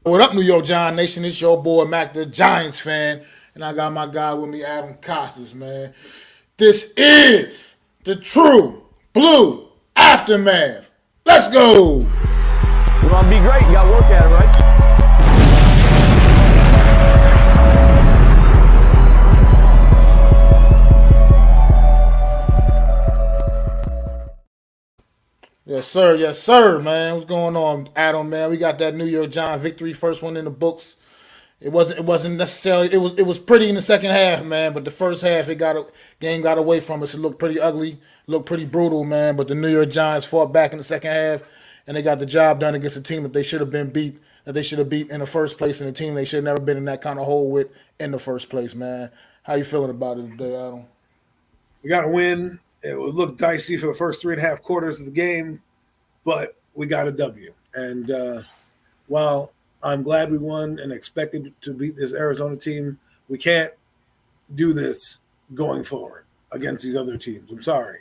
What up, New York Giant Nation? It's your boy Mac the Giants fan, and I got my guy with me, Adam Costas, man. This is the true blue aftermath. Let's go. You want to be great, you got to work at it, right? Yes, sir, man. What's going on, Adam? Man, we got that New York Giant victory, first one in the books. It wasn't necessarily it was pretty in the second half, man. But the first half, game got away from us. It looked pretty ugly, looked pretty brutal, man. But the New York Giants fought back in the second half, and they got the job done against a team that they should have been beat, that they should have beat in the first place, and a team they should have never been in that kind of hole with in the first place, man. How you feeling about it today, Adam? We got a win. It would look dicey for the first 3.5 quarters of the game, but we got a W. And while I'm glad we won and expected to beat this Arizona team, we can't do this going forward against these other teams. I'm sorry.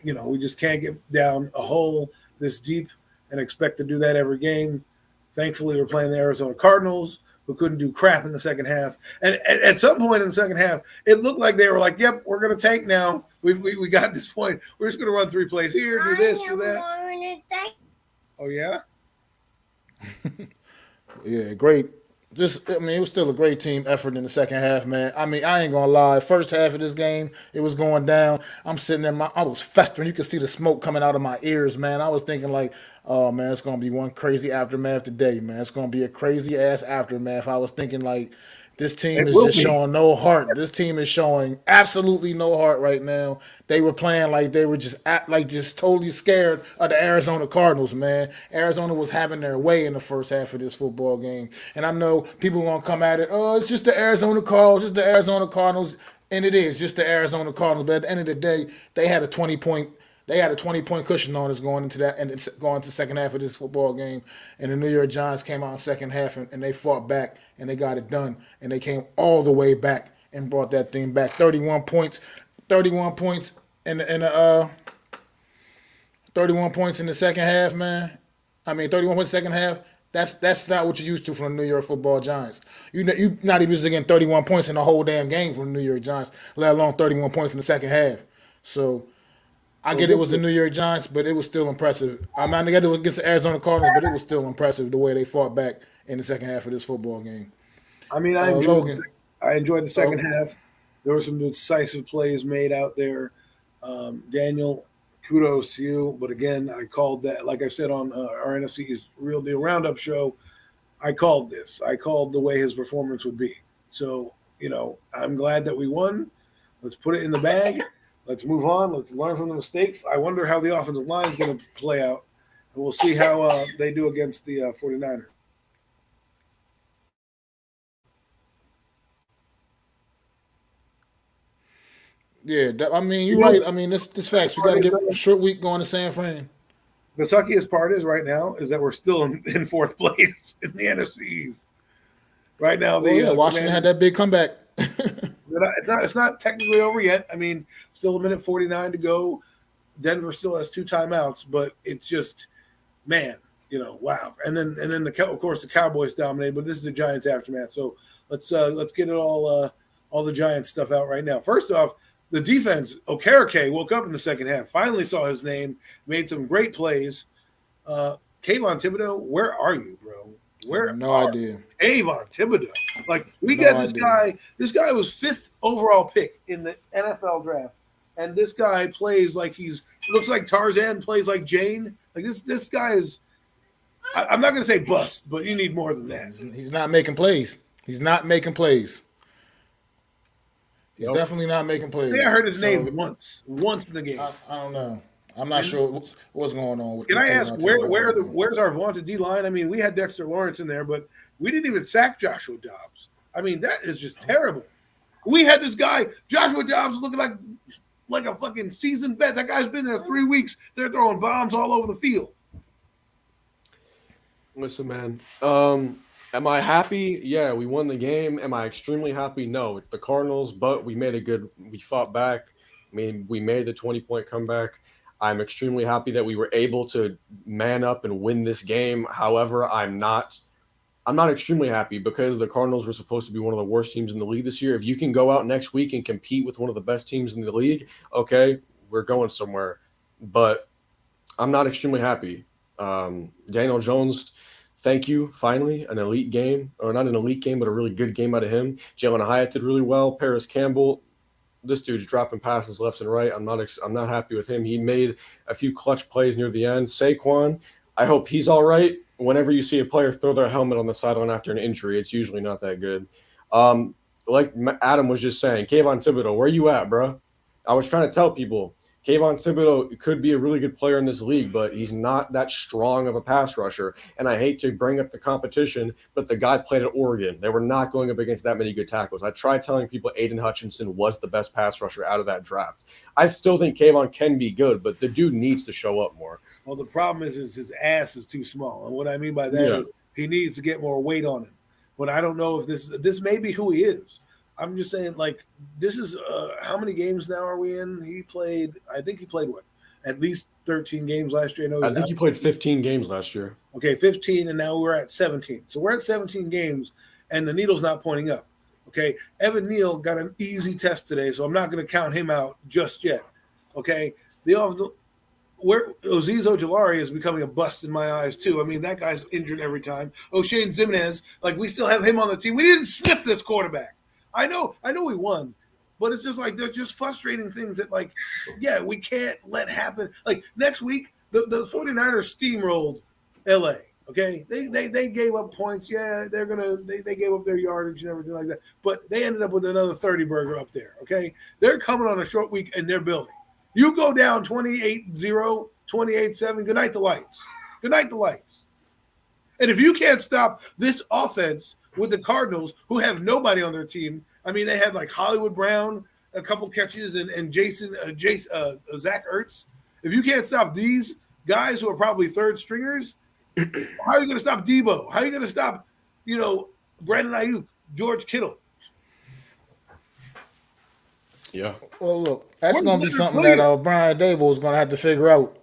We just can't get down a hole this deep and expect to do that every game. Thankfully, we're playing the Arizona Cardinals, who couldn't do crap in the second half. And at some point in the second half, it looked like they were like, "Yep, we're going to tank now. We got this point. We're just going to run 3 plays here, do this, do that." Oh yeah. Yeah, great. It was still a great team effort in the second half, man. I mean, I ain't gonna lie. First half of this game, it was going down. I'm sitting there, I was festering. You could see the smoke coming out of my ears, man. I was thinking like, oh man, it's gonna be one crazy aftermath today, man. It's gonna be a crazy ass aftermath. I was thinking like, this team It is will just be. showing no heart. This team is showing absolutely no heart right now. They were playing like they were just totally scared of the Arizona Cardinals, man. Arizona was having their way in the first half of this football game. And I know people are gonna come at it, oh, it's just the Arizona Cardinals, just the Arizona Cardinals. And it is just the Arizona Cardinals. But at the end of the day, they had a 20-point cushion on us going into that and it's going into the second half of this football game. And the New York Giants came out in the second half and they fought back and they got it done. And they came all the way back and brought that thing back. 31 points in the 31 points in the second half, man. I mean, 31 points second half. That's not what you're used to from the New York Football Giants. You not even used to getting 31 points in the whole damn game from the New York Giants, let alone 31 points in the second half. So I Well, get it good was for the New York Giants, but it was still impressive. I mean, I get it was against the Arizona Cardinals, but it was still impressive the way they fought back in the second half of this football game. I mean, Logan, I enjoyed the second oh, half. There were some decisive plays made out there. Daniel, kudos to you. But again, I called that, like I said on our NFC's Real Deal Roundup show, I called this. I called the way his performance would be. So, I'm glad that we won. Let's put it in the bag. Let's move on. Let's learn from the mistakes. I wonder how the offensive line is going to play out. And we'll see how they do against the 49ers. yeah, I mean, You you're know, right. I mean, this the facts. We got part to is, get a short week going to San Fran. the suckiest part is right now is that we're still in fourth place in the NFC East. Right now, Well, the yeah, Washington had Commanders. that big comeback. It's not technically over yet. I mean, still a minute 49 to go. Denver still has 2 timeouts, but it's just, man, wow. And then of course the Cowboys dominated, but this is the Giants aftermath. So let's get it all the Giants stuff out right now. First off, the defense, Okereke woke up in the second half, finally saw his name, made some great plays. Kayvon Thibodeau, where are you, bro? I have Where no are idea. Kayvon Thibodeau? Like we No got this idea. guy. This guy was fifth overall pick in the NFL draft, and this guy plays like he's looks like Tarzan, plays like Jane. Like this guy is. I'm not going to say bust, but you need more than that. He's not making plays. He's not making plays. He's Nope. definitely not making I think I plays. heard his name So once in the game. I don't know. I'm not And sure what's going on can with I ask Kayvon Thibodeau right now. where's our vaunted D line? I mean, we had Dexter Lawrence in there, but we didn't even sack Joshua Dobbs. I mean, that is just terrible. We had this guy, Joshua Dobbs, looking like a fucking seasoned vet. That guy's been there 3 weeks. They're throwing bombs all over the field. Listen, man. Am I happy? Yeah, we won the game. Am I extremely happy? No, it's the Cardinals, but we fought back. I mean, we made the 20-point comeback. I'm extremely happy that we were able to man up and win this game. However, I'm not I'm not extremely happy because the Cardinals were supposed to be one of the worst teams in the league this year. If you can go out next week and compete with one of the best teams in the league, okay, we're going somewhere. But I'm not extremely happy. Daniel Jones, thank you. Finally, an elite game, or not an elite game, but a really good game out of him. Jalen Hyatt did really well. Paris Campbell, this dude's dropping passes left and right. I'm not happy with him. He made a few clutch plays near the end. Saquon, I hope he's all right. Whenever you see a player throw their helmet on the sideline after an injury, it's usually not that good. Um, like Adam was just saying, Kayvon Thibodeau, where you at, bro? I was trying to tell people Kayvon Thibodeau could be a really good player in this league, but he's not that strong of a pass rusher. And I hate to bring up the competition, but the guy played at Oregon. They were not going up against that many good tackles. I tried telling people Aiden Hutchinson was the best pass rusher out of that draft. I still think Kayvon can be good, but the dude needs to show up more. Well, the problem is his ass is too small, and what I mean by that is he needs to get more weight on him. But I don't know if this may be who he is. I'm just saying, like, this is how many games now are we in? I think he played what? At least 13 games last year. I think he played 15 games last year. Okay, 15, and now we're at 17. So we're at 17 games, and the needle's not pointing up. Okay, Evan Neal got an easy test today, so I'm not going to count him out just yet. Okay, where Azeez Ojulari is becoming a bust in my eyes too. I mean, that guy's injured every time. O'Shane Ximines, like, we still have him on the team. We didn't sniff this quarterback. I know we won, but it's just like there's just frustrating things that, like, yeah, we can't let happen. Like, next week, the 49ers steamrolled LA. Okay, they gave up points. Yeah, they gave up their yardage and everything like that. But they ended up with another 30 burger up there. Okay, they're coming on a short week and they're building. You go down 28-0, 28-7. Good night, the lights. Good night, the lights. And if you can't stop this offense with the Cardinals, who have nobody on their team, I mean, they had like Hollywood Brown, a couple catches, and Zach Ertz. If you can't stop these guys who are probably third stringers, how are you going to stop Debo? How are you going to stop, Brandon Ayuk, George Kittle? Yeah. Well, look, that's going to be something that Brian Dable is going to have to figure out,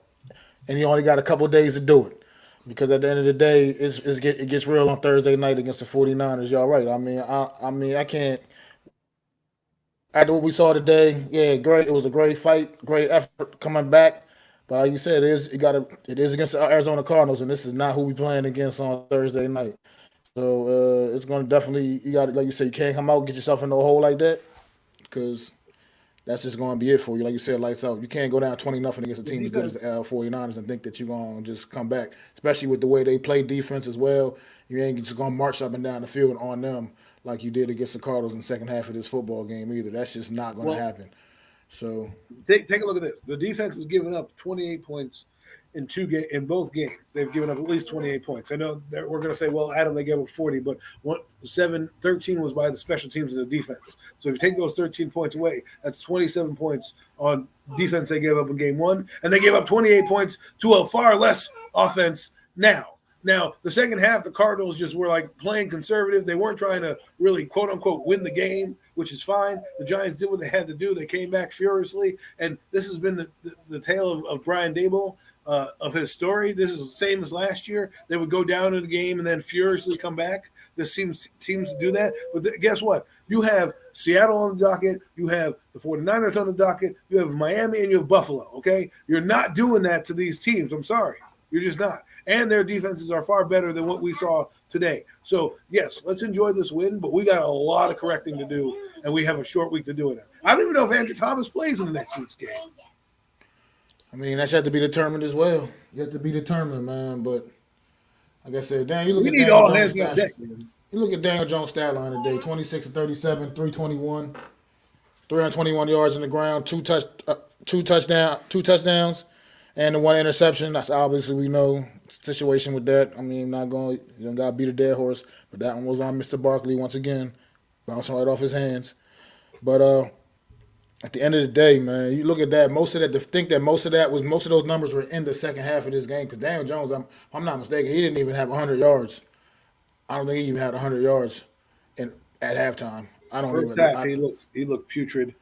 and you only got a couple of days to do it. Because at the end of the day, it gets real on Thursday night against the 49ers. Y'all right. I mean, I can't. After what we saw today, yeah, great. It was a great fight, great effort coming back. But like you said, it is against the Arizona Cardinals, and this is not who we playing against on Thursday night. So it's going to definitely, you got to, like you said, you can't come out and get yourself into a hole like that, because that's just going to be it for you. Like you said, lights out. You can't go down 20-0 against a team as good as the 49ers and think that you're going to just come back, especially with the way they play defense as well. You ain't just going to march up and down the field on them like you did against the Cardinals in the second half of this football game either. That's just not going to happen. So take a look at this. The defense has given up 28 points in both games. They've given up at least 28 points. I know that we're going to say, well, Adam, they gave up 40, but 13 was by the special teams and the defense. So if you take those 13 points away, that's 27 points on defense they gave up in game one, and they gave up 28 points to a far less offense now. Now, the second half, the Cardinals just were like playing conservative. They weren't trying to really, quote unquote, win the game, which is fine. The Giants did what they had to do. They came back furiously. And this has been the tale of Brian Dable, of his story. This is the same as last year. They would go down in the game and then furiously come back. This teams to do that. But guess what? You have Seattle on the docket. You have the 49ers on the docket. You have Miami and you have Buffalo, okay? You're not doing that to these teams. I'm sorry. You're just not. And their defenses are far better than what we saw today. So, yes, let's enjoy this win, but we got a lot of correcting to do, and we have a short week to do it. I don't even know if Andrew Thomas plays in the next week's game. I mean, that's yet to be determined as well. Yet to be determined, man. But like I said, Dan, you look at Daniel Jones' stat line. You look at Daniel Jones' stat line today: 26 of 37, 321, 321 yards in the ground, two touchdowns, and the one interception. That's obviously, we know situation with that. I mean, not going, you don't got to beat a dead horse, but that one was on Mr. Barkley once again, bouncing right off his hands. But at the end of the day, man, you look at that. Most of those numbers were in the second half of this game, because Daniel Jones, I'm not mistaken, he didn't even have 100 yards. I don't think he even had 100 yards at halftime. He looked putrid.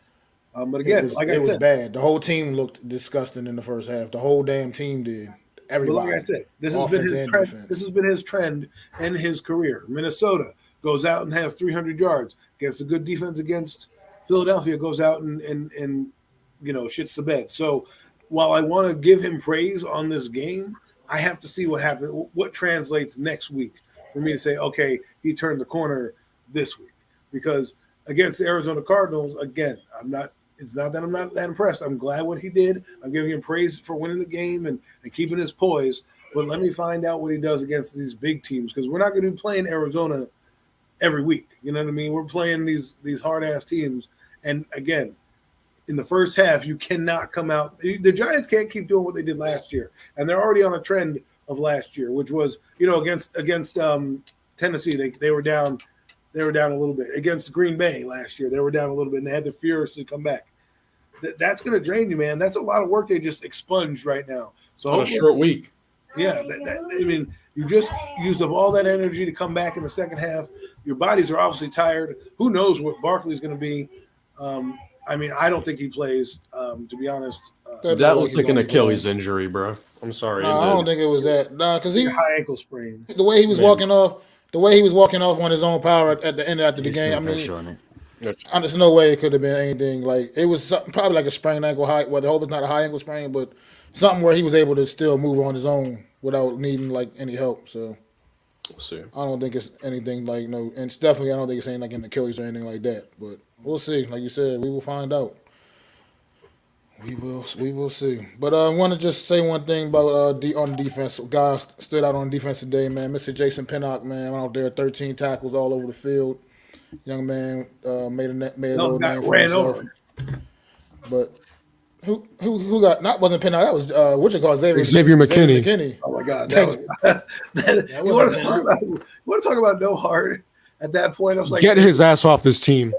But again, it was bad. The whole team looked disgusting in the first half. The whole damn team did. everybody. But like I said, this has Offense been his and trend. defense. This has been his trend in his career. Minnesota goes out and has 300 yards against a good defense against Philadelphia. Goes out and shits the bed. So while I want to give him praise on this game, I have to see what happens. What translates next week for me to say, okay, he turned the corner this week. Because against the Arizona Cardinals, again, I'm not. It's not that I'm not that impressed. I'm glad what he did. I'm giving him praise for winning the game and keeping his poise. But let me find out what he does against these big teams, because we're not going to be playing Arizona every week. You know what I mean? We're playing these hard-ass teams. And, again, in the first half, you cannot come out. The Giants can't keep doing what they did last year. And they're already on a trend of last year, which was, against Tennessee, they were down. They were down a little bit. Against Green Bay last year, they were down a little bit, and they had to furiously come back. That's going to drain you, man. That's a lot of work they just expunged right now. So On a short week. Yeah, you just used up all that energy to come back in the second half. Your bodies are obviously tired. Who knows what Barkley's going to be? I don't think he plays, to be honest. That looked like an Achilles injury, bro. I'm sorry. No, I don't think it was that. Nah, because high ankle sprain. The way he was walking off on his own power at the end after the game. I mean, there's no way it could have been anything like it was probably like a sprained ankle high. Well, I hope it's not a high ankle sprain, but something where he was able to still move on his own without needing like any help. So we'll see. I don't think it's anything like no, and it's definitely I don't think it's anything like an Achilles or anything like that. But we'll see. Like you said, we will find out. We will see. But I want to just say one thing about on defense. Guys stood out on defense today, man. Mr. Jason Pinnock, man, went out there 13 tackles all over the field. Young man made a little name for himself. But who got not wasn't Pinnock? That was Xavier McKinney. Oh my God, you want to talk about no heart? At that point, I was like, get his ass off this team.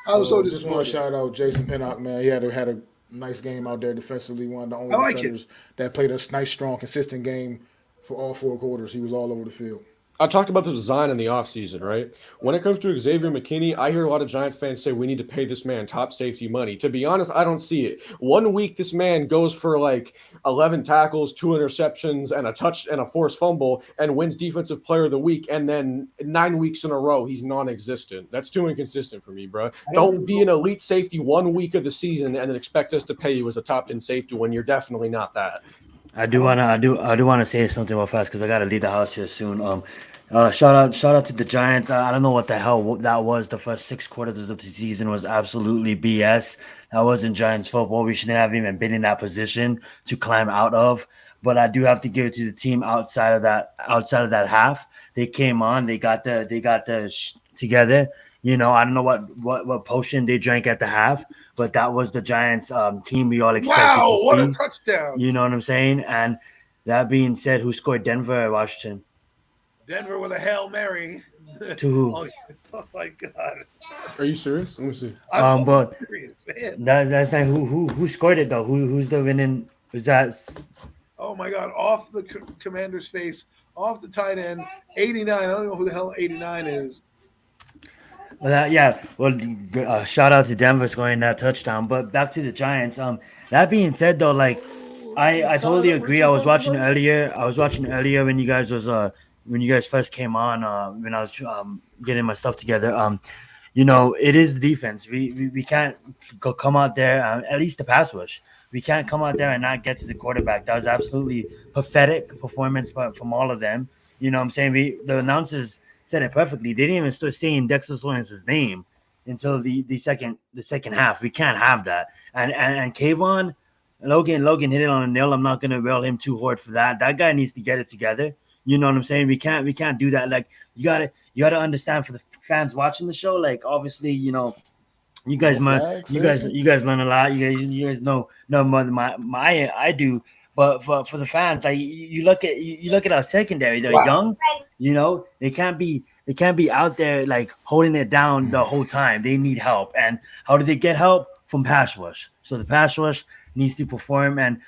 I was so just want to shout out Jason Pinnock, man. He had a nice game out there defensively. One of the only defenders that played a nice, strong, consistent game for all 4 quarters. He was all over the field. I talked about the design in the offseason, right? When it comes to Xavier McKinney, I hear a lot of Giants fans say we need to pay this man top safety money. To be honest, I don't see it. 1 week, this man goes for like 11 tackles, 2 interceptions, and a touch and a forced fumble, and wins Defensive Player of the Week. And then 9 weeks in a row, he's non-existent. That's too inconsistent for me, bro. Don't be an elite safety 1 week of the season and then expect us to pay you as a top 10 safety when you're definitely not that. I do wanna say something real fast because I gotta leave the house here soon. Shout out to the Giants. I don't know what the hell that was. The first 6 quarters of the season was absolutely BS. That wasn't Giants football. We shouldn't have even been in that position to climb out of. But I do have to give it to the team outside of that half. They came on. They got together. I don't know what potion they drank at the half, but that was the Giants team we all expected to see. What a touchdown. You know what I'm saying? And that being said, who scored Denver or Washington? Denver with a Hail Mary. To who? Oh my God. Are you serious? Let me see. But serious, man. that's not who scored it though. Who's the winning? Was that? Oh my God! Off the commander's face, off the tight end, 89. I don't know who the hell 89 is. Well, shout out to Denver scoring that touchdown. But back to the Giants. That being said, though, like I totally agree. I was watching earlier when you guys first came on. When I was getting my stuff together. It is the defense. We can't come out there. At least the pass rush. We can't come out there and not get to the quarterback. That was absolutely pathetic performance from all of them. You know what I'm saying? The announcers said it perfectly. They didn't even start saying Dexter Lawrence's name until the second half. We can't have that. And Kayvon, Logan hit it on a nail. I'm not gonna rail him too hard for that. That guy needs to get it together. You know what I'm saying? We can't do that. Like you gotta understand for the fans watching the show. Like obviously, you guys learn a lot. You guys know more than I do. But for the fans, like you look at our secondary, they're young. They can't be out there like holding it down the whole time. They need help. And how do they get help? From pass rush. So the pass rush needs to perform. And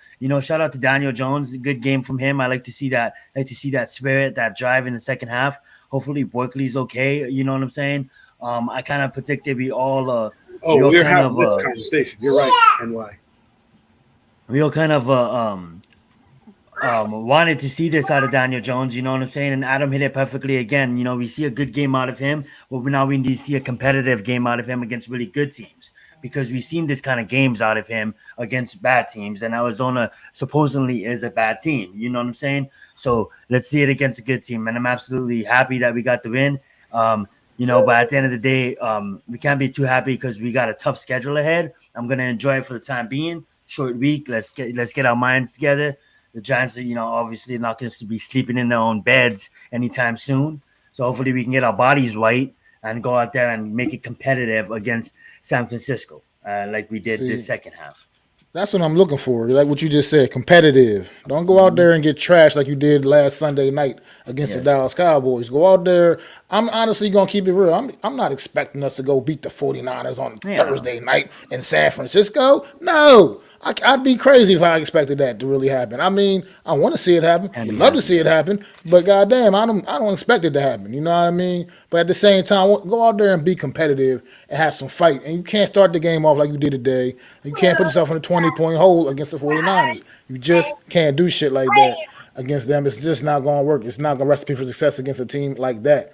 shout out to Daniel Jones. Good game from him. I like to see that. That spirit, that drive in the second half. Hopefully Barkley's okay. You know what I'm saying? I kind of predicted we all. We're having this conversation. You're right. And why? We all kind of wanted to see this out of Daniel Jones, you know what I'm saying? And Adam hit it perfectly again. You know, we see a good game out of him, but now we need to see a competitive game out of him against really good teams because we've seen this kind of games out of him against bad teams. And Arizona supposedly is a bad team, you know what I'm saying? So let's see it against a good team. And I'm absolutely happy that we got the win. You know, but at the end of the day, we can't be too happy because we got a tough schedule ahead. I'm gonna enjoy it for the time being. Short week. Let's get our minds together. The Giants are, you know, obviously not going to be sleeping in their own beds anytime soon. So hopefully we can get our bodies right and go out there and make it competitive against San Francisco, like we did this second half. That's what I'm looking for. Like what you just said, competitive. Don't go out there and get trashed like you did last Sunday night against the Dallas Cowboys. Go out there. I'm honestly going to keep it real. I'm not expecting us to go beat the 49ers on Thursday night in San Francisco. No. I'd be crazy if I expected that to really happen. I mean, I want to see it happen. I'd love to see it happen, but goddamn, I don't expect it to happen. You know what I mean? But at the same time, go out there and be competitive and have some fight. And you can't start the game off like you did today. You can't put yourself in a 20-point hole against the 49ers. You just can't do shit like that against them. It's just not going to work. It's not going to recipe for success against a team like that.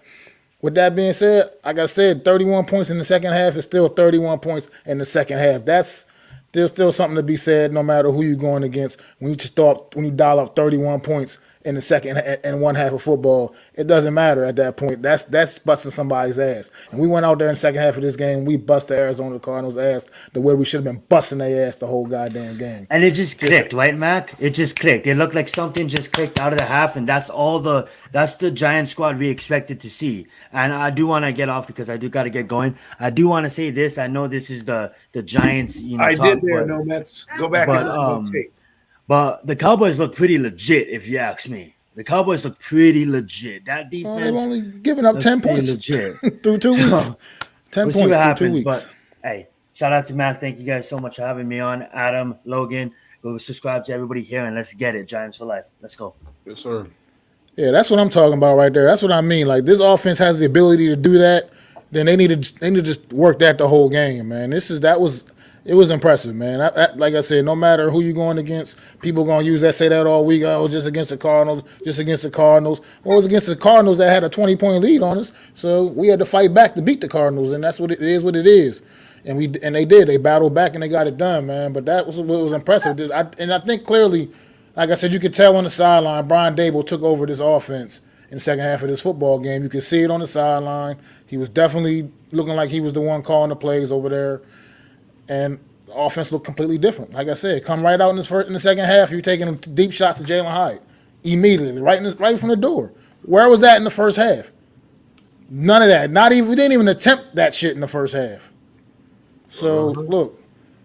With that being said, like I said, 31 points in the second half is still 31 points in the second half. There's still something to be said no matter who you're going against. When you dial up 31 points in the second and one half of football, it doesn't matter at that point. That's busting somebody's ass. And we went out there in the second half of this game. We bust the Arizona Cardinals' ass the way we should have been busting their ass the whole goddamn game. And it just clicked, right, Mac? It just clicked. It looked like something just clicked out of the half, and that's the Giant squad we expected to see. And I do want to get off because I do got to get going. I do want to say this. I know this is the Giants. You know, I did there, no Mets. Go back and listen to tape. But the Cowboys look pretty legit, if you ask me. The Cowboys look pretty legit. That defense. They've only given up 10 points legit. through 2 weeks. 10 we'll points through happens, 2 weeks. But hey, shout out to Mac. Thank you guys so much for having me on. Adam, Logan, go subscribe to everybody here and let's get it. Giants for life. Let's go. Yes, sir. Yeah, that's what I'm talking about right there. That's what I mean. Like this offense has the ability to do that. Then they need to just work that the whole game, man. It was impressive, man. Like I said, no matter who you're going against, people going to say that all week. Oh, just against the Cardinals, just against the Cardinals. Well, it was against the Cardinals that had a 20-point lead on us, so we had to fight back to beat the Cardinals, and that's what it is. What it is, and they did. They battled back and they got it done, man. But that was what was impressive. I think clearly, like I said, you could tell on the sideline, Brian Dable took over this offense in the second half of this football game. You could see it on the sideline. He was definitely looking like he was the one calling the plays over there. And the offense looked completely different. Like I said, come right out in the second half, you're taking deep shots to Jalen Hyde immediately, right from the door. Where was that in the first half? None of that. We didn't even attempt that shit in the first half. So look,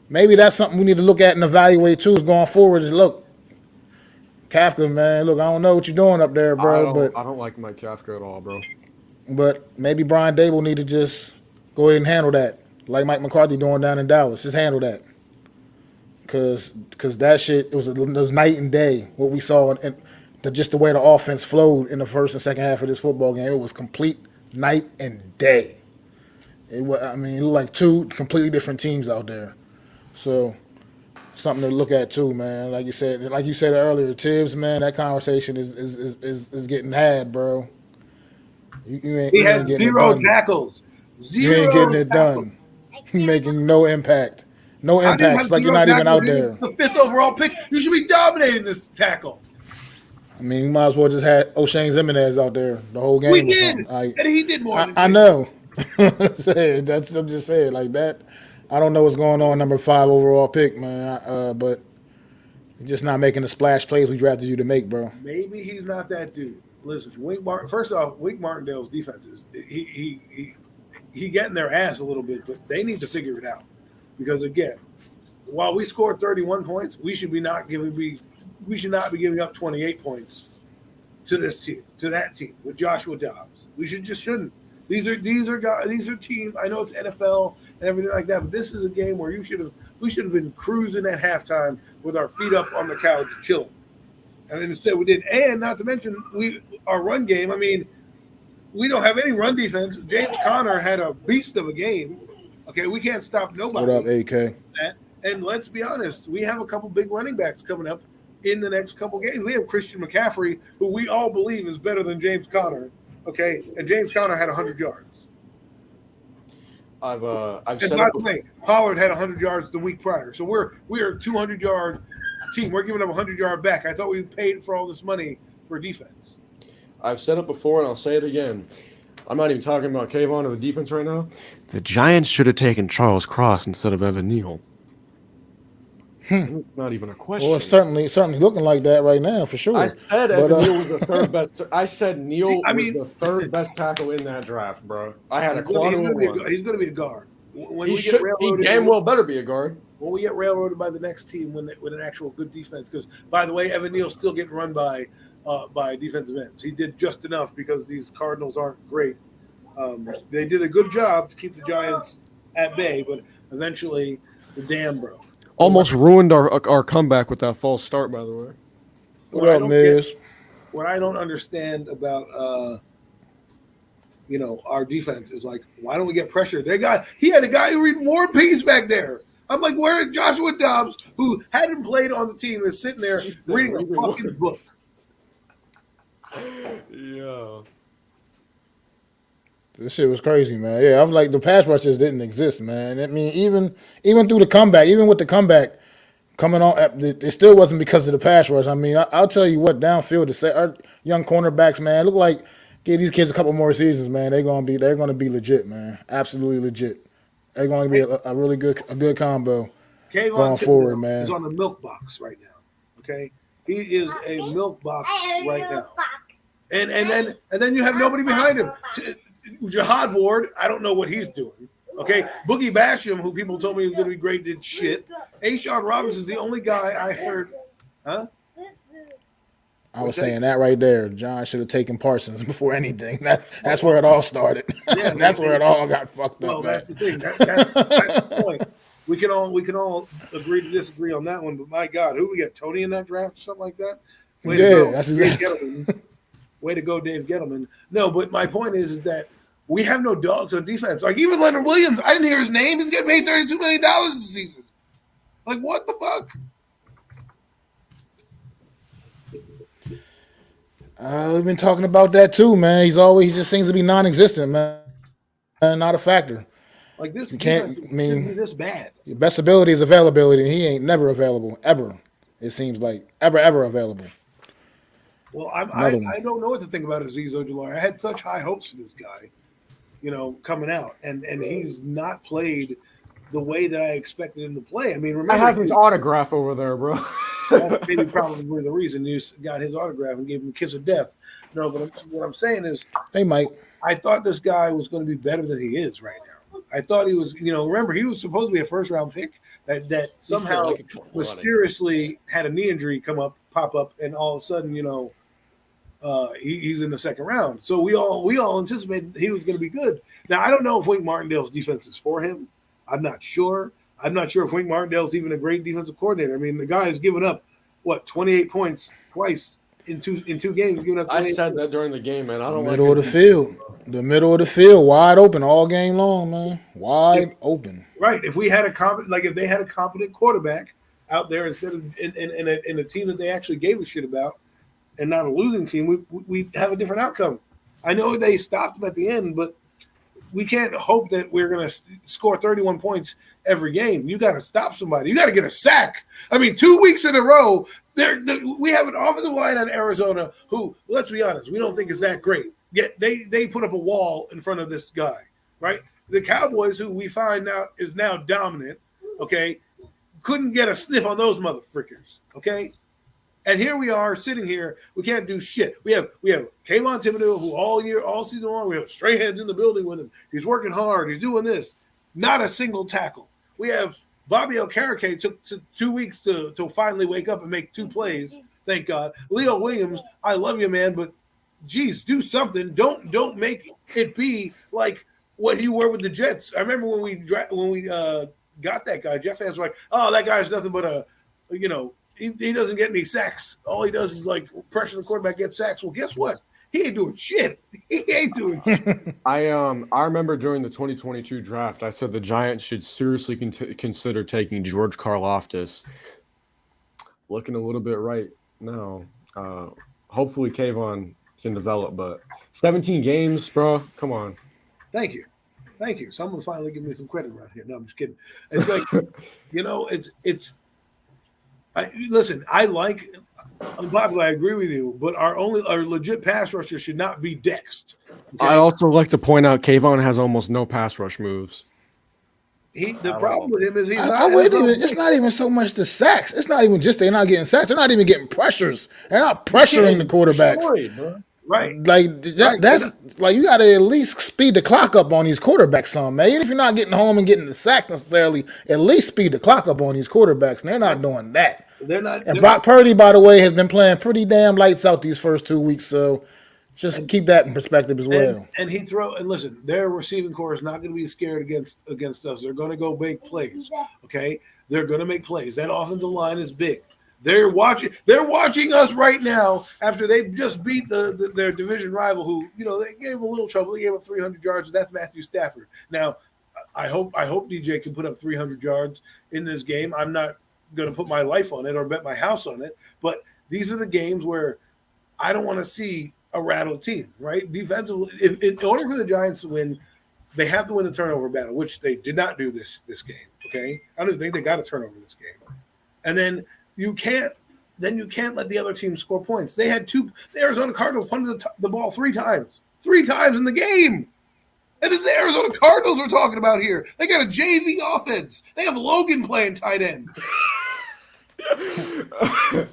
maybe that's something we need to look at and evaluate too. Is going forward. Is look, Kafka, man. Look, I don't know what you're doing up there, bro. I don't like Mike Kafka at all, bro. But maybe Brian Dable need to just go ahead and handle that. Like Mike McCarthy doing down in Dallas. Just handle that. Because that shit, it was night and day what we saw and just the way the offense flowed in the first and second half of this football game. It was complete night and day. It looked like two completely different teams out there. So something to look at too, man. Like you said earlier, Tibbs, man, that conversation is getting had, bro. He had 0 tackles. You ain't getting it done. Making no impact. No impact. It's like you're not even out there. The 5th overall pick. You should be dominating this tackle. I mean, you might as well just have O'Shane Zimenez out there the whole game. We did. And he did more than I know. I'm just saying like that. I don't know what's going on, number 5 overall pick, man. But you're just not making the splash plays we drafted you to make, bro. Maybe he's not that dude. Listen, first off, Wink Martindale's defenses, he getting their ass a little bit, but they need to figure it out. Because again, while we scored 31 points, we should not be giving up 28 points to this team, to that team with Joshua Dobbs. We shouldn't. These are teams. I know it's NFL and everything like that, but this is a game where we should have been cruising at halftime with our feet up on the couch chilling. And instead we did. And not to mention our run game. I mean, we don't have any run defense. James Conner had a beast of a game. Okay, we can't stop nobody. What up, AK? And let's be honest, we have a couple big running backs coming up in the next couple games. We have Christian McCaffrey, who we all believe is better than James Conner. Okay, and James Conner had 100 yards. I've And said by it the before. way, Pollard had 100 yards the week prior. So we're a 200-yard team. We're giving up a 100-yard back. I thought we paid for all this money for defense. I've said it before, and I'll say it again. I'm not even talking about Kayvon or the defense right now. The Giants should have taken Charles Cross instead of Evan Neal. It's not even a question. Well, it's certainly looking like that right now for sure. I said But, Evan Neal was the third best. I said Neal I was mean- the third best tackle in that draft, bro. I had a He's gonna quantum of be one. he's going to be a guard. When He we should. get He railroaded, damn well better be a guard. when we get railroaded by the next team with an actual good defense. Because by the way, Evan Neal's still getting run by defensive ends. He did just enough because these Cardinals aren't great. They did a good job to keep the Giants at bay, but eventually the dam broke. Almost ruined our comeback with that false start, by the way. what up, Miz? What I don't understand about our defense is like, why don't we get pressure? He had a guy who read War and Peace back there. I'm like, where is Joshua Dobbs, who hadn't played on the team, is sitting there He's reading a reading fucking book? Yeah. This shit was crazy, man. Yeah, I was like, the pass rushes didn't exist, man. I mean, even through the comeback, even with the comeback coming on, it still wasn't because of the pass rush. I mean, I'll tell you what, downfield, our young cornerbacks, man, look like give these kids a couple more seasons, man. They're gonna be legit, man. Absolutely legit. They're going to be a really good combo Kayvon going forward, man. is on the milk box right now. Okay, he is a milk box right now. And then you have nobody behind him. Jihad Ward, I don't know what he's doing. Okay, Boogie Basham, who people told me was going to be great, did shit. Ashawn Robinson's the only guy I heard. Huh? I was saying that right there. John should have taken Parsons before anything. That's where it all started. Yeah, that's where it all got fucked Well, up. Man. that's the thing. That's the point. We can all agree to disagree on that one. But my God, who we got? Tony in that draft or something like that? Way to go, that's Dave exactly. Gettleman. Way to go, Dave Gettleman. No, but my point is that we have no dogs on defense. Like even Leonard Williams, I didn't hear his name. He's getting paid $32 million this season. Like what the fuck? We've been talking about that too, man. He just seems to be non-existent, man. Not a factor. Like this can't- defense I mean- shouldn't be this bad. Your best ability is availability, and he ain't never available, ever. It seems like ever available. Well, I Another one. don't know what to think about Azeez Ojulari. I had such high hopes for this guy, coming out, and he's not played the way that I expected him to play. I mean, remember, I have his autograph over there, bro. that's maybe probably the reason you got his autograph and gave him a kiss of death. No, but what I'm saying is, Hey, Mike. I thought this guy was going to be better than he is right now. I thought he was, remember, he was supposed to be a first-round pick that somehow mysteriously had a knee injury pop up, and all of a sudden, he's in the second round. So we all anticipated he was going to be good. Now, I don't know if Wink Martindale's defense is for him. I'm not sure. I'm not sure if Wink Martindale's even a great defensive coordinator. I mean, the guy has given up 28 points twice in two games. Giving up. I said that during the game, man. I don't Middle of the field. The middle of the field, wide open all game long, man. Wide open. Right. If we had if they had a competent quarterback out there instead of in a team that they actually gave a shit about, and not a losing team, we have a different outcome. I know they stopped them at the end, but we can't hope that we're going to score 31 points every game. You got to stop somebody. You got to get a sack. I mean, 2 weeks in a row, we have an offensive line on Arizona who, let's be honest, we don't think is that great. Yet they put up a wall in front of this guy, right? The Cowboys, who we find out is now dominant, okay, couldn't get a sniff on those motherfuckers, okay? And here we are sitting here. We can't do shit. We have Kayvon Thibodeau, who all season long, we have Strahan's in the building with him. He's working hard. He's doing this. Not a single tackle. We have Bobby Okereke took 2 weeks to finally wake up and make 2 plays. Thank God. Leo Williams, I love you, man, but geez, do something. Don't make it be like what you were with the Jets. I remember when we got that guy. Jeff fans were like, "Oh, that guy's nothing but he doesn't get any sacks. All he does is like pressure the quarterback, get sacks." Well, guess what? He ain't doing shit. He ain't doing shit. I remember during the 2022 draft, I said the Giants should seriously consider taking George Karlaftis. looking a little bit right now. Hopefully, Kayvon can develop, but 17 games, bro. Come on. Thank you. Thank you. Someone finally give me some credit around here. No, I'm just kidding. It's like, listen, I'm glad I agree with you, but our legit pass rusher should not be Dexed. Okay? I'd also like to point out Kayvon has almost no pass rush moves. The problem with him is he's I wouldn't even. It's not even so much the sacks. It's not even just they're not getting sacks. They're not even getting pressures. They're not pressuring the quarterbacks. Right. Like that's like you got to at least speed the clock up on these quarterbacks, some man. Even if you're not getting home and getting the sack necessarily, at least speed the clock up on these quarterbacks. And they're not doing that. They're not. And Brock Purdy, by the way, has been playing pretty damn lights out these first 2 weeks. So just keep that in perspective as well. And listen, their receiving core is not going to be scared against us. They're going to go make plays. Okay, they're going to make plays. That offensive line is big. They're watching us right now after they just beat their division rival, who they gave them a little trouble. They gave up 300 yards. That's Matthew Stafford. Now, I hope DJ can put up 300 yards in this game. I'm not going to put my life on it or bet my house on it, but these are the games where I don't want to see a rattled team, right? Defensively, in order for the Giants to win, they have to win the turnover battle, which they did not do this game. Okay, I don't think they got a turnover this game, and then you can't let the other team score points. They had the Arizona Cardinals punted the ball three times in the game. And it's the Arizona Cardinals we're talking about here. They got a JV offense. They have Logan playing tight end.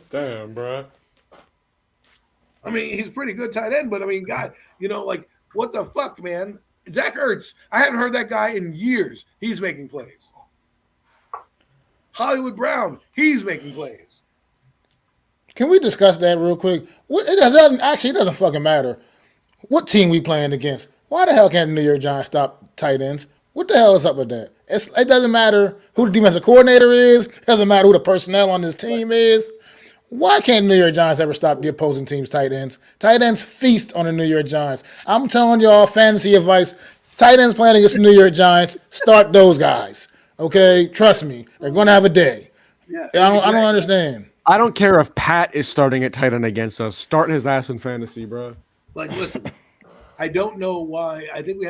Damn, bro. I mean, he's a pretty good tight end, but I mean, God, what the fuck, man? Zach Ertz, I haven't heard that guy in years. He's making plays. Hollywood Brown, he's making plays. Can we discuss that real quick? It doesn't fucking matter what team we playing against. Why the hell can't the New York Giants stop tight ends? What the hell is up with that? It doesn't matter who the defensive coordinator is. It doesn't matter who the personnel on this team is. Why can't the New York Giants ever stop the opposing team's tight ends? Tight ends feast on the New York Giants. I'm telling y'all fantasy advice. Tight ends playing against the New York Giants, start those guys. Okay? Trust me. They're going to have a day. Yeah, I don't understand. I don't care if Pat is starting at tight end against us. Start his ass in fantasy, bro. Listen, I don't know why. I think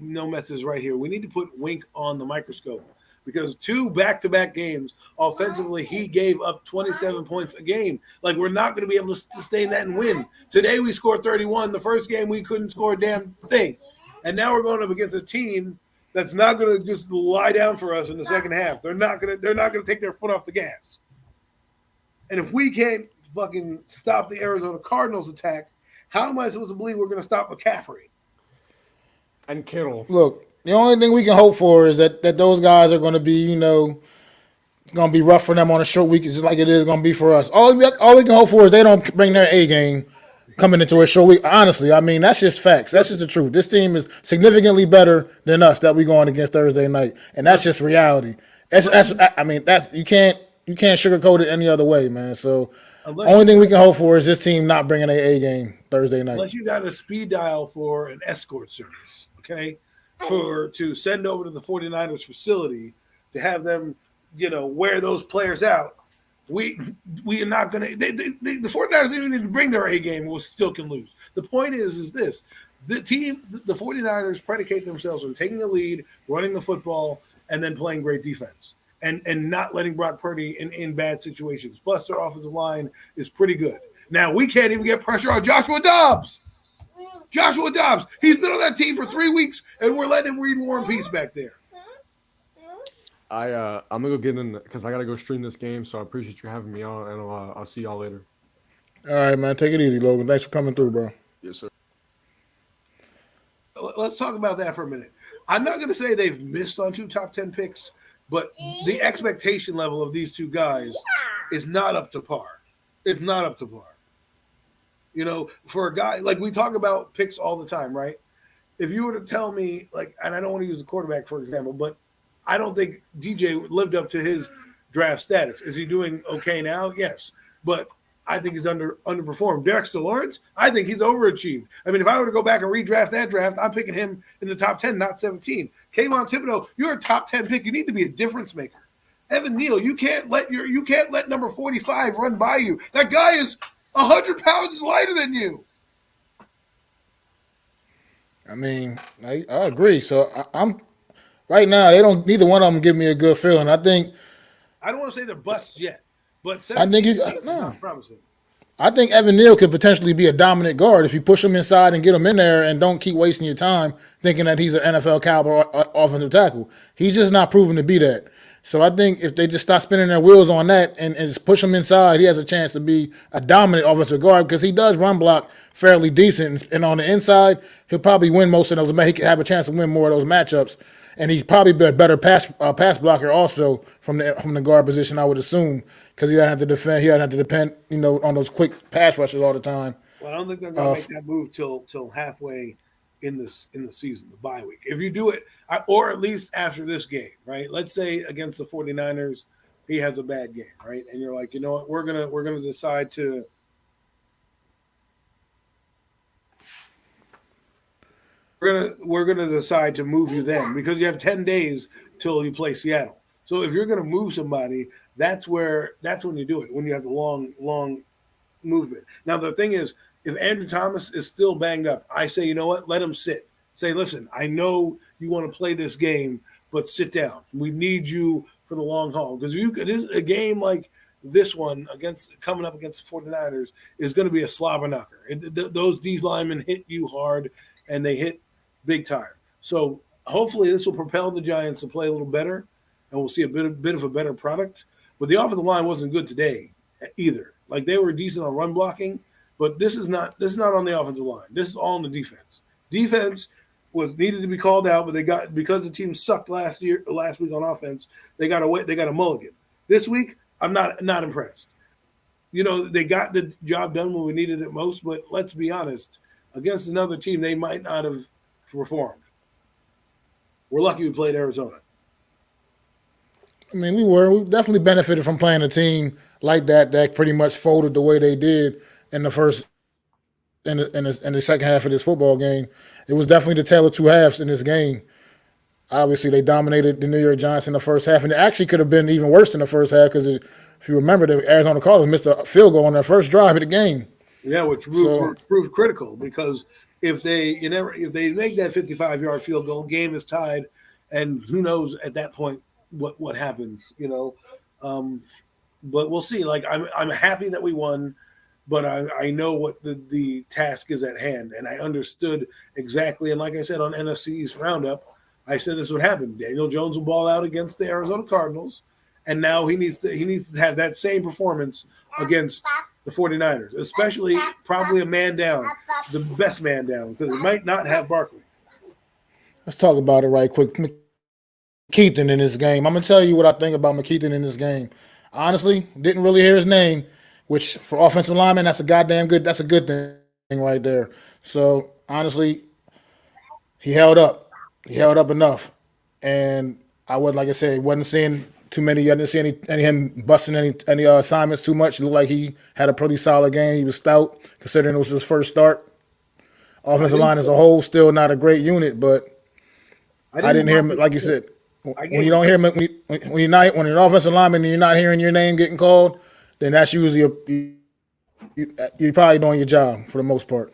No Mets is right here. We need to put Wink on the microscope because 2 back-to-back games, offensively, he gave up 27 points a game. Like, we're not going to be able to sustain that and win. Today we scored 31. The first game we couldn't score a damn thing. And now we're going up against a team that's not going to just lie down for us in the second half. They're not going to take their foot off the gas. And if we can't fucking stop the Arizona Cardinals attack, how am I supposed to believe we're going to stop McCaffrey? And Kittle. Look, the only thing we can hope for is that those guys are going to be, going to be rough for them on a short week, just like it is going to be for us. All we can hope for is they don't bring their A game coming into a short week. Honestly, I mean, that's just facts. That's just the truth. This team is significantly better than us that we going against Thursday night, and that's just reality. You can't sugarcoat it any other way, man. So only thing we can hope for is this team not bringing their A game Thursday night. Unless you got a speed dial for an escort service, okay, to send over to the 49ers facility to have them, wear those players out. We are not going to. The 49ers didn't need to bring their A game. We still can lose. The point is this: the 49ers predicate themselves on taking the lead, running the football, and then playing great defense. And not letting Brock Purdy in bad situations. Plus, their offensive line is pretty good. Now, we can't even get pressure on Joshua Dobbs. He's been on that team for 3 weeks, and we're letting him read War and Peace back there. I'm gonna go get in because I gotta go stream this game. So I appreciate you having me on, and I'll see y'all later. All right, man. Take it easy, Logan. Thanks for coming through, bro. Yes, sir. Let's talk about that for a minute. I'm not going to say they've missed on 2 top 10 picks, but the expectation level of these 2 guys is not up to par. It's not up to par. For a guy, like we talk about picks all the time, right? If you were to tell me, and I don't want to use a quarterback, for example, but I don't think DJ lived up to his draft status. Is he doing okay now? Yes. But I think he's underperformed. Dexter Lawrence, I think he's overachieved. I mean, if I were to go back and redraft that draft, I'm picking him in the top 10, not 17. Kayvon Thibodeau, you're a top 10 pick. You need to be a difference maker. Evan Neal, you can't let number 45 run by you. That guy is 100 pounds lighter than you. I mean, I agree. So I'm right now. They don't. Neither one of them give me a good feeling. I don't want to say they're busts yet, but I think 17 you games is no. not promising. I think Evan Neal could potentially be a dominant guard if you push him inside and get him in there and don't keep wasting your time thinking that he's an NFL caliber offensive tackle. He's just not proven to be that. So I think if they just stop spinning their wheels on that and just push him inside, he has a chance to be a dominant offensive guard because he does run block fairly decent. And on the inside, he'll probably win most of those. He could have a chance to win more of those matchups. And he'd probably be a better pass blocker also from the guard position, I would assume, because he doesn't have to defend. He doesn't have to depend, on those quick pass rushes all the time. Well, I don't think they're going to make that move till halfway in the season, the bye week. If you do it, or at least after this game, right? Let's say against the 49ers, he has a bad game, right? And you're like, you know what, we're gonna decide to. We're gonna decide to move you then because you have 10 days till you play Seattle. So if you're gonna move somebody, that's when you do it, when you have the long movement. Now the thing is, if Andrew Thomas is still banged up, I say, you know what, let him sit. Say, listen, I know you want to play this game, but sit down. We need you for the long haul because a game like this one coming up against the 49ers is going to be a slobber knocker. Those D linemen hit you hard, and they hit big time. So hopefully this will propel the Giants to play a little better, and we'll see a bit of a better product. But the offensive line wasn't good today either. Like they were decent on run blocking, but this is not on the offensive line. This is all in the defense. Defense was needed to be called out, but because the team sucked last week on offense, they got a mulligan. This week, I'm not impressed. They got the job done when we needed it most, but let's be honest, against another team, they might not have performed. We're lucky we played Arizona. I mean, we definitely benefited from playing a team like that pretty much folded the way they did in the second half of this football game. It was definitely the tale of two halves in this game. Obviously, they dominated the New York Giants in the first half, and it actually could have been even worse in the first half because if you remember, the Arizona Cardinals missed a field goal on their first drive of the game. Yeah, which proved critical because if they make that 55-yard field goal, game is tied, and who knows at that point what happens, but we'll see. Like I'm happy that we won, but I know what the task is at hand, and I understood exactly. And like I said on NFC's roundup, I said this would happen. Daniel Jones will ball out against the Arizona Cardinals, and now he needs to have that same performance against the 49ers, especially probably a man down, the best man down, because it might not have Barkley. Let's talk about it right quick. McKeithen in this game. I'm going to tell you what I think about McKeithen in this game. Honestly, didn't really hear his name, which for offensive lineman, that's a good thing right there. So, honestly, he held up. He held up enough. And like I said, wasn't seeing too many. I didn't see any him busting any assignments too much. It looked like he had a pretty solid game. He was stout, considering it was his first start. Offensive line as a whole, still not a great unit, but I didn't hear him, like you said. When you don't hear when you're an offensive lineman and you're not hearing your name getting called, then that's usually you're probably doing your job for the most part.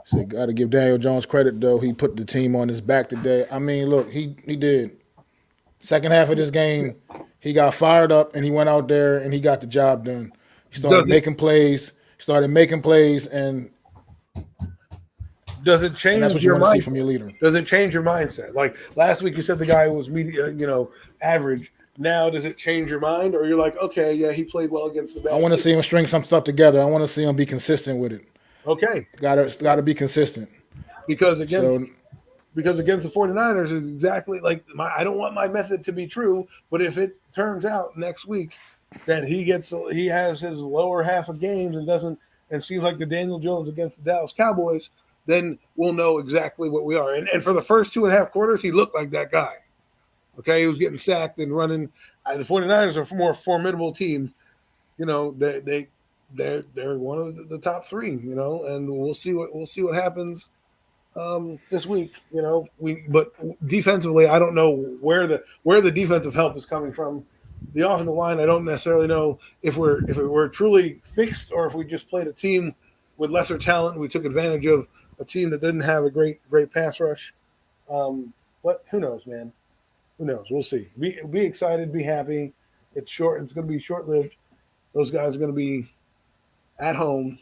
So you got to give Daniel Jones credit though. He put the team on his back today. I mean, look, he did. Second half of this game, he got fired up and he went out there and he got the job done. He started making plays. And does it change that's what you want to see from your leader. Does it change your mindset? Like last week, you said the guy was average. Now, does it change your mind, or you're like, okay, yeah, he played well against the bad? I want to see him string some stuff together. I want to see him be consistent with it. Okay, got to be consistent because against the 49ers is exactly like I don't want my method to be true, but if it turns out next week that he has his lower half of games and seems like the Daniel Jones against the Dallas Cowboys, then we'll know exactly what we are. And for the first 2.5 quarters, he looked like that guy. Okay, he was getting sacked and running. The 49ers are a more formidable team. They're one of the top three. And we'll see what happens this week. But defensively, I don't know where the defensive help is coming from. The offensive line, I don't necessarily know if we're truly fixed or if we just played a team with lesser talent. We took advantage of a team that didn't have a great pass rush. But who knows, man? Who knows? We'll see. Be excited, be happy. It's short. It's going to be short lived. Those guys are going to be at home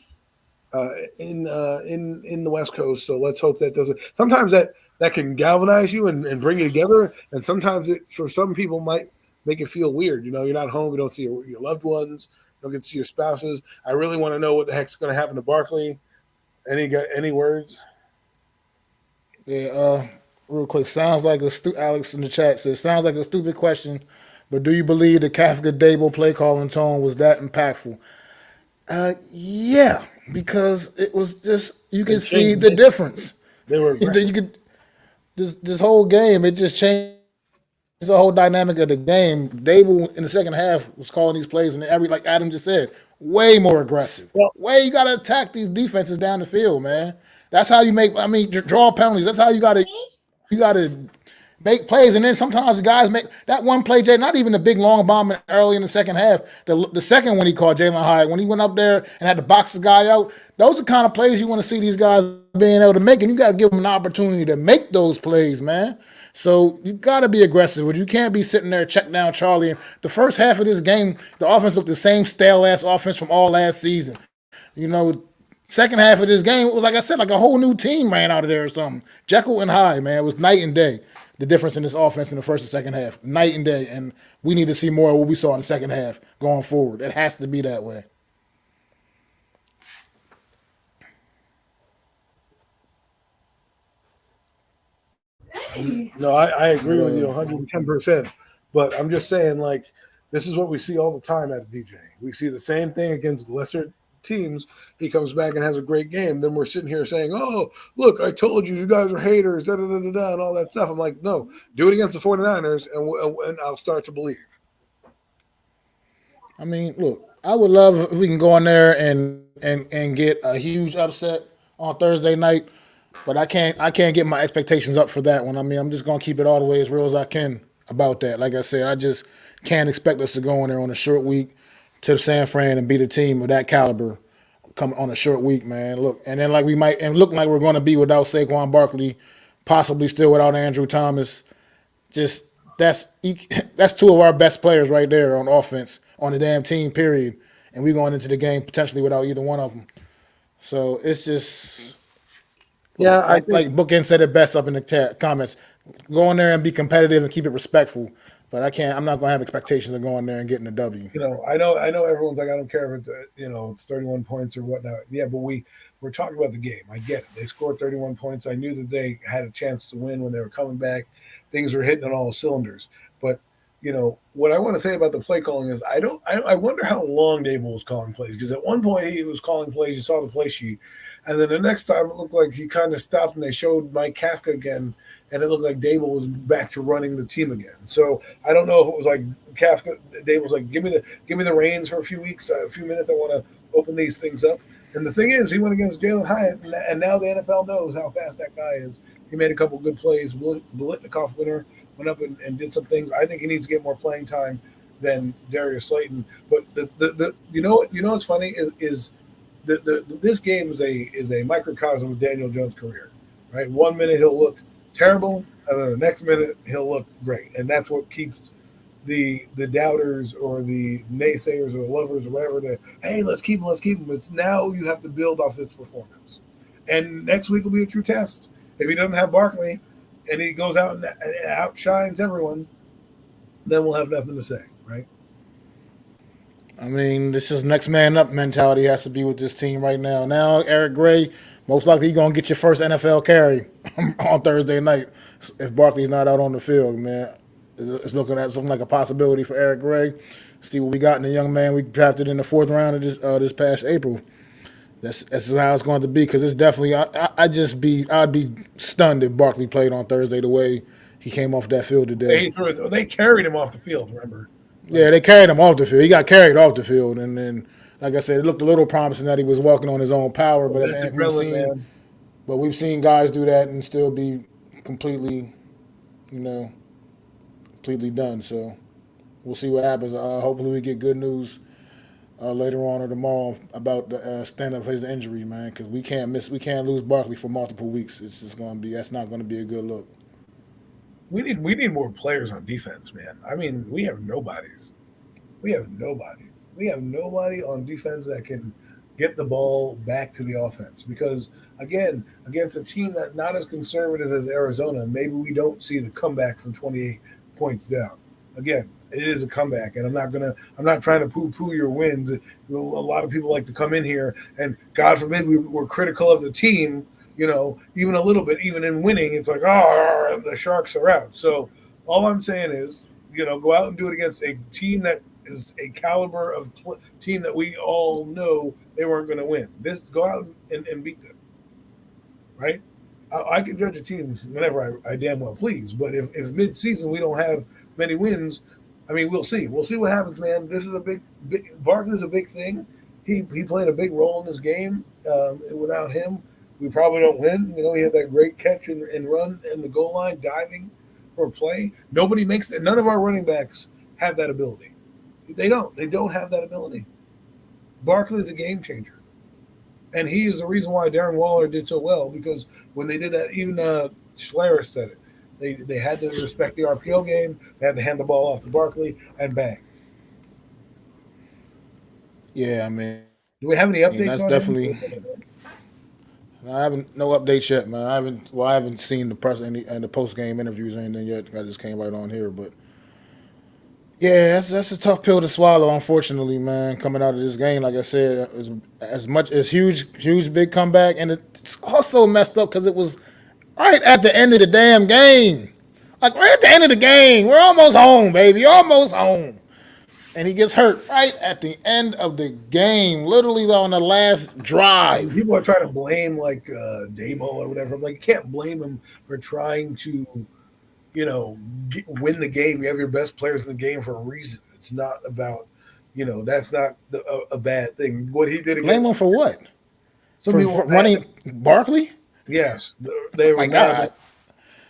in the West Coast. So let's hope that doesn't. Sometimes that can galvanize you and bring you together, and sometimes it for some people might make it feel weird. You're not home. You don't see your loved ones. You don't get to see your spouses. I really want to know what the heck's going to happen to Barkley. Any words? Yeah, real quick. Sounds like Alex in the chat says, sounds like a stupid question, but do you believe the Kafka Dable play calling tone was that impactful? Yeah, because it was just you could see the difference. They were You could this whole game, it just changed the whole dynamic of the game. Dable in the second half was calling these plays, and like Adam just said, way more aggressive. well. You got to attack these defenses down the field, man. That's how you make. I mean, draw penalties. That's how you got to make plays. And then sometimes the guys make that one play, Jay. Not even the big long bomb early in the second half. The second one he called Jalen Hyatt when he went up there and had to box the guy out. Those are the kind of plays you want to see these guys being able to make, and you got to give them an opportunity to make those plays, man. So you got to be aggressive. You can't be sitting there check down Charlie. And the first half of this game, the offense looked the same stale ass offense from all last season. Second half of this game, it was like I said, like a whole new team ran out of there or something. Jekyll and Hyde, man, it was night and day. The difference in this offense in the first and second half, night and day, and we need to see more of what we saw in the second half going forward. It has to be that way. No, I agree with you 110%. But I'm just saying, like, this is what we see all the time at DJ. We see the same thing against lesser teams. He comes back and has a great game. Then we're sitting here saying, oh, look, I told you, you guys are haters, and all that stuff. I'm like, no, do it against the 49ers, and I'll start to believe. I mean, look, I would love if we can go in there and get a huge upset on Thursday night, but I can't get my expectations up for that one. I mean, I'm just gonna keep it all the way as real as I can about that. Like I said, I just can't expect us to go in there on a short week to San Fran and beat a team of that caliber come on a short week, man. Look, and then like we might and look like we're going to be without Saquon Barkley, possibly still without Andrew Thomas. Just that's two of our best players right there on offense on the damn team. Period. And we're going into the game potentially without either one of them. So it's just I like think Bookend said it best up in the comments. Go in there and be competitive and keep it respectful. But I'm not going to have expectations of going there and getting a W. I know everyone's like, I don't care if it's it's 31 points or whatnot. Yeah, but we're talking about the game. I get it. They scored 31 points. I knew that they had a chance to win when they were coming back. Things were hitting on all cylinders. But what I want to say about the play calling is I wonder how long Dable was calling plays, because at one point he was calling plays. You saw the play sheet, and then the next time it looked like he kind of stopped and they showed Mike Kafka again. And it looked like Dable was back to running the team again. So I don't know if it was like Kafka. Dable was like, give me the reins for a few weeks, a few minutes. I want to open these things up. And the thing is, he went against Jalen Hyatt, and now the NFL knows how fast that guy is. He made a couple of good plays. Blitnikoff winner went up and did some things. I think he needs to get more playing time than Darius Slayton. But what's funny is this game is a microcosm of Daniel Jones' career. Right, 1 minute he'll look terrible, and then the next minute he'll look great, and that's what keeps the doubters or the naysayers or the lovers or whatever. Hey, let's keep him. It's now you have to build off this performance, and next week will be a true test. If he doesn't have Barkley, and he goes out and outshines everyone, then we'll have nothing to say, right? I mean, this is next man up mentality has to be with this team right now. Now, Eric Gray, most likely you're going to get your first NFL carry on Thursday night if Barkley's not out on the field, man. It's looking like a possibility for Eric Gray. See what we got in the young man we drafted in the fourth round of this past April. That's how it's going to be, because it's definitely I'd be stunned if Barkley played on Thursday the way he came off that field today. They carried him off the field, remember? Yeah, they carried him off the field. He got carried off the field, and then, like I said, it looked a little promising that he was walking on his own power. But But we've seen guys do that and still be completely, you know, completely done. So we'll see what happens. Hopefully, we get good news later on or tomorrow about the extent of his injury, man. Because we can't lose Barkley for multiple weeks. It's just gonna be that's not gonna be a good look. We need more players on defense, man. I mean, we have nobodies. We have nobodies. We have nobody on defense that can get the ball back to the offense. Because again, against a team that not as conservative as Arizona, maybe we don't see the comeback from 28 points down. Again, it is a comeback, and I'm not trying to poo-poo your wins. A lot of people like to come in here, and God forbid we're critical of the team. Even a little bit, even in winning, it's like, oh, the Sharks are out. So all I'm saying is, go out and do it against a team that is a caliber of team that we all know they weren't going to win. This Go out and beat them, right? I can judge a team whenever I damn well please, but if mid-season we don't have many wins, I mean, we'll see. We'll see what happens, man. This is a big Barkley's a big thing. He played a big role in this game. Without him, we probably don't win. He had that great catch and run in the goal line, diving for a play. Nobody makes it. None of our running backs have that ability. They don't. They don't have that ability. Barkley is a game changer, and he is the reason why Darren Waller did so well. Because when they did that, even Schler said it. They had to respect the RPO game. They had to hand the ball off to Barkley, and bang. Yeah, I mean Do we have any that's updates on him? definitely. I haven't no updates yet, man. I haven't seen the press and the post game interviews or anything yet. I just came right on here, but yeah, that's a tough pill to swallow. Unfortunately, man, coming out of this game, like I said, as much as huge big comeback, and it's also messed up because it was right at the end of the damn game. Like right at the end of the game, we're almost home, baby, almost home, and he gets hurt right at the end of the game, literally on the last drive. People are trying to blame like Dable or whatever. I'm like, you can't blame him for trying to, win the game. You have your best players in the game for a reason. It's not about, that's not a bad thing. What he did Blame against him for what? some people For were mad. running Barkley? Yes, they were My mad. God.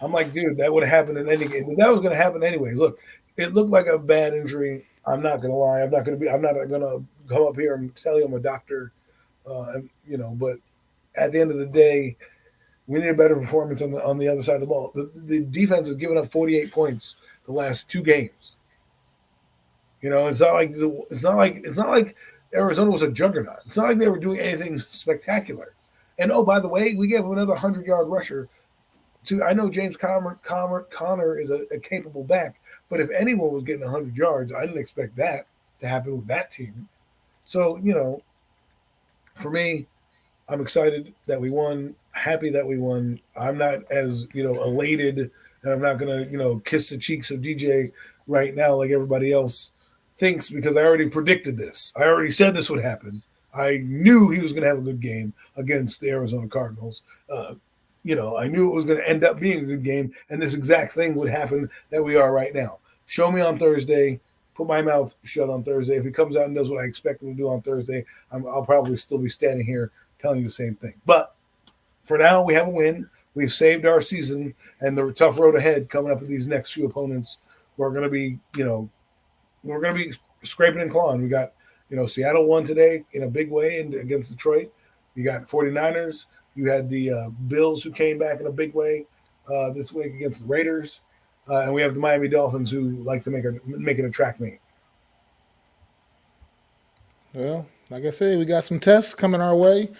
I'm like, dude, that would have happened in any game. That was going to happen anyways. Look, it looked like a bad injury. I'm not going to lie. I'm not going to come up here and tell you I'm a doctor. But at the end of the day, we need a better performance on the other side of the ball. The defense has given up 48 points the last two games. It's not like Arizona was a juggernaut. It's not like they were doing anything spectacular. And oh, by the way, we gave them another 100-yard rusher. I know James Conner is a capable back, but if anyone was getting 100 yards, I didn't expect that to happen with that team. So for me, I'm excited that we won. Happy that we won. I'm not as elated, and I'm not gonna kiss the cheeks of DJ right now like everybody else thinks because I already predicted this. I already said this would happen. I knew he was going to have a good game against the Arizona Cardinals. I knew it was going to end up being a good game, and this exact thing would happen that we are right now. Show me on Thursday. Put my mouth shut on Thursday. If he comes out and does what I expect him to do on Thursday, I'll probably still be standing here telling you the same thing. But for now, we have a win. We've saved our season, and the tough road ahead coming up with these next few opponents. We're going to be, scraping and clawing. We got, Seattle won today in a big way against Detroit. You got 49ers. You had the Bills who came back in a big way this week against the Raiders. And we have the Miami Dolphins who like to make it a track meet. Well, like I said, we got some tests coming our way,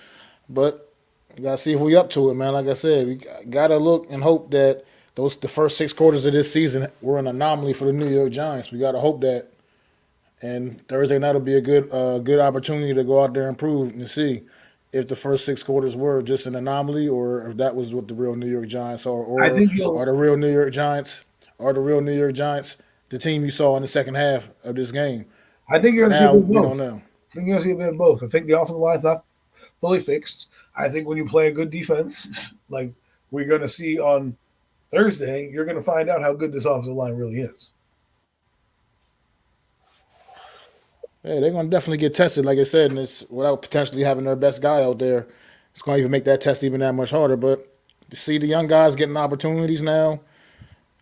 but we gotta see if we up to it, man. Like I said, we gotta look and hope that the first 6 quarters of this season were an anomaly for the New York Giants. We gotta hope that, and Thursday night will be a good opportunity to go out there and prove and see if the first 6 quarters were just an anomaly or if that was what the real New York Giants are, I or think are you'll. the real New York Giants, the team you saw in the second half of this game. I think you're going to see a Now bit of we don't both. know. I think you're going to see a bit of both. I think the offensive line's not fully fixed. I think when you play a good defense, like we're going to see on Thursday, you're going to find out how good this offensive line really is. Yeah, they're gonna definitely get tested, like I said, and it's without potentially having their best guy out there. it's going to even make that test even that much harder. But you see the young guys getting opportunities now.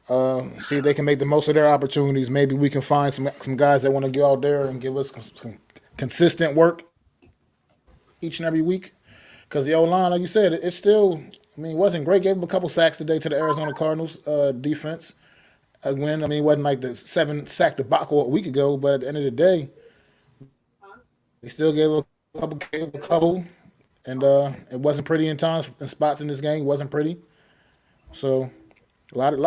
See if they can make the most of their opportunities. Maybe we can find some guys that want to go out there and give us some consistent work each and every week. Because the O-line, like you said, it's still, I mean, it wasn't great. Gave them a couple sacks today to the Arizona Cardinals defense. A win. I mean, it wasn't like the 7-sack debacle a week ago, but at the end of the day, they still gave a couple, and it wasn't pretty in times and spots in this game. It wasn't pretty. So a lot of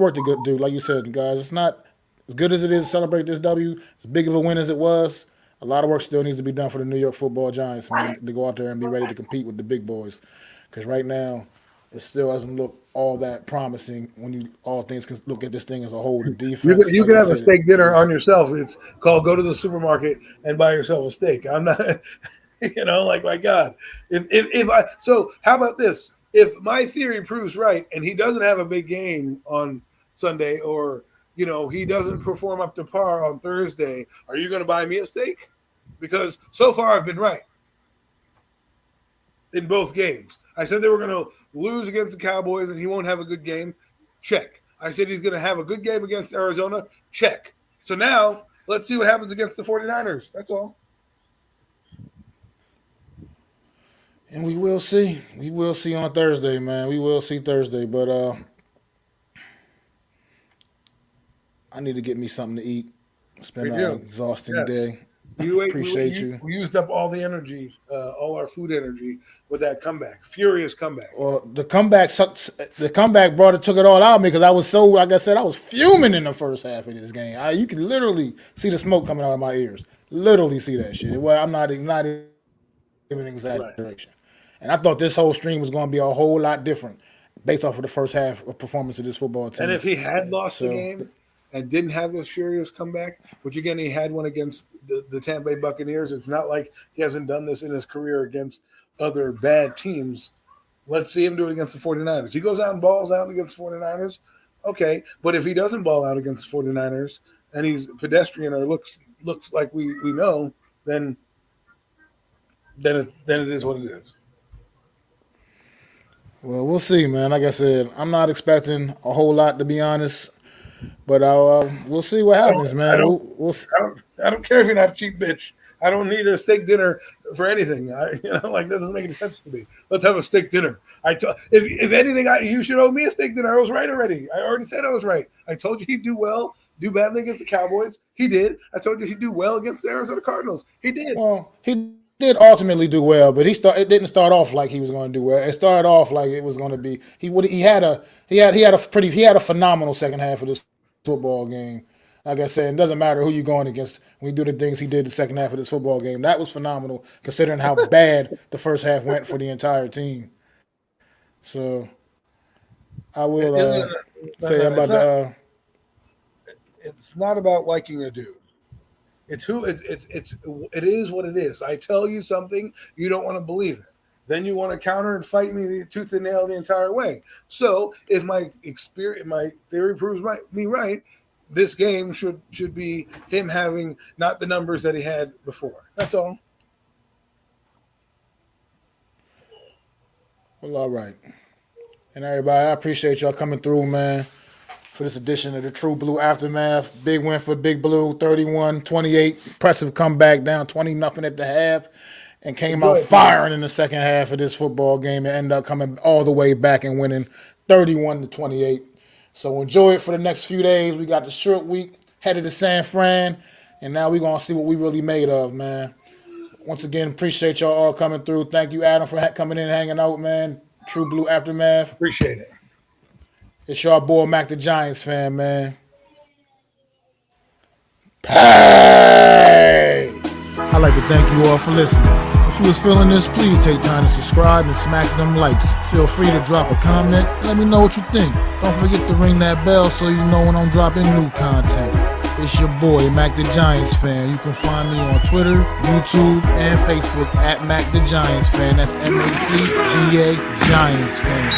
work to do. Like you said, guys, it's not as good as it is to celebrate this W. As big of a win as it was, a lot of work still needs to be done for the New York Football Giants, man, to go out there and be ready to compete with the big boys. Because right now, it still doesn't look all that promising when you all things can look at this thing as a whole. The defense. You can have a steak dinner on yourself. It's called go to the supermarket and buy yourself a steak. I'm not, like, my God. So how about this? If my theory proves right and he doesn't have a big game on Sunday, or he doesn't perform up to par on Thursday, are you going to buy me a steak? Because so far I've been right in both games. I said they were going to lose against the Cowboys and he won't have a good game. Check. I said he's going to have a good game against Arizona. Check. So now let's see what happens against the 49ers. That's all. And we will see. We will see on Thursday, man. We will see Thursday. But I need to get me something to eat. It's been an exhausting day. Appreciate you. We used up all the energy, all our food energy with that comeback. Furious comeback. Well, the comeback took it all out of me because I was so, like I said, I was fuming in the first half of this game. You can literally see the smoke coming out of my ears. Literally see that shit. Well, I'm not even an exaggeration. Right. And I thought this whole stream was going to be a whole lot different based off of the first half of performance of this football team. And if he had lost the game and didn't have this furious comeback, which again, he had one against the Tampa Bay Buccaneers. It's not like he hasn't done this in his career against other bad teams. Let's see him do it against the 49ers. He goes out and balls out against the 49ers. Okay. But if he doesn't ball out against the 49ers and he's pedestrian or looks like we know, then it is what it is. Well, we'll see, man. Like I said, I'm not expecting a whole lot, to be honest. But we'll see what happens, man. We'll see. I don't care if you're not a cheap bitch. I don't need a steak dinner for anything. That doesn't make any sense to me. Let's have a steak dinner. If anything, you should owe me a steak dinner. I was right already. I already said I was right. I told you he'd do well, do badly against the Cowboys. He did. I told you he'd do well against the Arizona Cardinals. He did. Well, he did ultimately do well, but it didn't start off like he was going to do well. It started off like it was going to be. He had a phenomenal second half of this football game. Like I said, it doesn't matter who you're going against. When you do the things he did the second half of this football game, that was phenomenal considering how bad the first half went for the entire team. So I will say about the. It's not about liking a dude. It is what it is. I tell you something, you don't want to believe it. Then you want to counter and fight me tooth and nail the entire way. So if my theory proves me right, this game should be him having not the numbers that he had before. That's all. Well, all right. And everybody, I appreciate y'all coming through, man, for this edition of the True Blue Aftermath. Big win for Big Blue, 31-28. Impressive comeback, down 20-0 at the half, and came out firing in the second half of this football game and ended up coming all the way back and winning 31-28. So enjoy it for the next few days. We got the short week, headed to San Fran, and now we're going to see what we really made of, man. Once again, appreciate y'all all coming through. Thank you, Adam, for coming in and hanging out, man. True Blue Aftermath. Appreciate it. It's your boy, Mac the Giants fan, man. Peace! I'd like to thank you all for listening. If you was feeling this, please take time to subscribe and smack them likes. Feel free to drop a comment. Let me know what you think. Don't forget to ring that bell so you know when I'm dropping new content. It's your boy, Mac the Giants fan. You can find me on Twitter, YouTube, and Facebook at Mac the Giants fan. That's MACDA Giants fan.